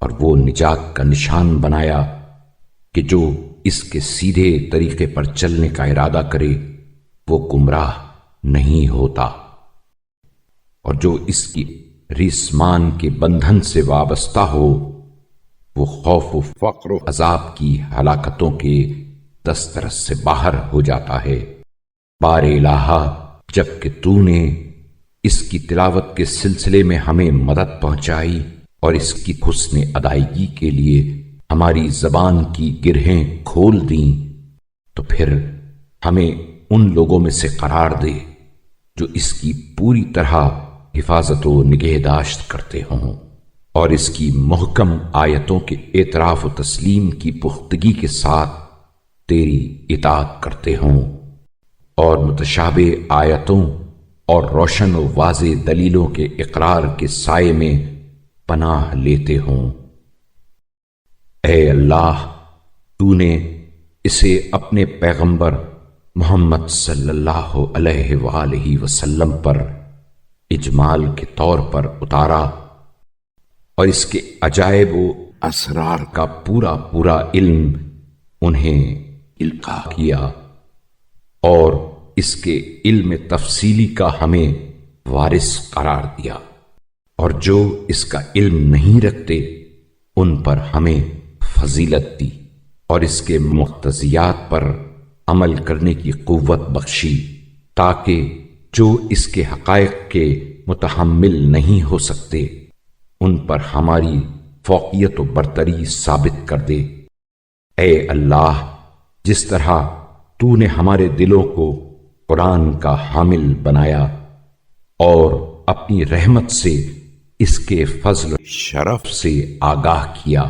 اور وہ نجات کا نشان بنایا کہ جو اس کے سیدھے طریقے پر چلنے کا ارادہ کرے وہ گمراہ نہیں ہوتا، اور جو اس کی ریسمان کے بندھن سے وابستہ ہو وہ خوف و فقر و عذاب کی ہلاکتوں کے دسترس سے باہر ہو جاتا ہے۔ بار الہا، جب کہ تو نے اس کی تلاوت کے سلسلے میں ہمیں مدد پہنچائی اور اس کی حسن ادائیگی کے لیے ہماری زبان کی گرہیں کھول دیں، تو پھر ہمیں ان لوگوں میں سے قرار دے جو اس کی پوری طرح حفاظت و نگہداشت کرتے ہوں اور اس کی محکم آیتوں کے اعتراف و تسلیم کی پختگی کے ساتھ تیری اطاعت کرتے ہوں اور متشابہ آیتوں اور روشن و واضح دلیلوں کے اقرار کے سائے میں پناہ لیتے ہوں۔ اے اللہ، تو نے اسے اپنے پیغمبر محمد صلی اللہ علیہ وآلہ وسلم پر اجمال کے طور پر اتارا اور اس کے عجائب و اسرار کا پورا پورا علم انہیں القا کیا، اور اس کے علم تفصیلی کا ہمیں وارث قرار دیا، اور جو اس کا علم نہیں رکھتے ان پر ہمیں فضیلت دی اور اس کے مقتضیات پر عمل کرنے کی قوت بخشی، تاکہ جو اس کے حقائق کے متحمل نہیں ہو سکتے ان پر ہماری فوقیت و برتری ثابت کر دے۔ اے اللہ، جس طرح تو نے ہمارے دلوں کو قرآن کا حامل بنایا اور اپنی رحمت سے اس کے فضل و شرف سے آگاہ کیا،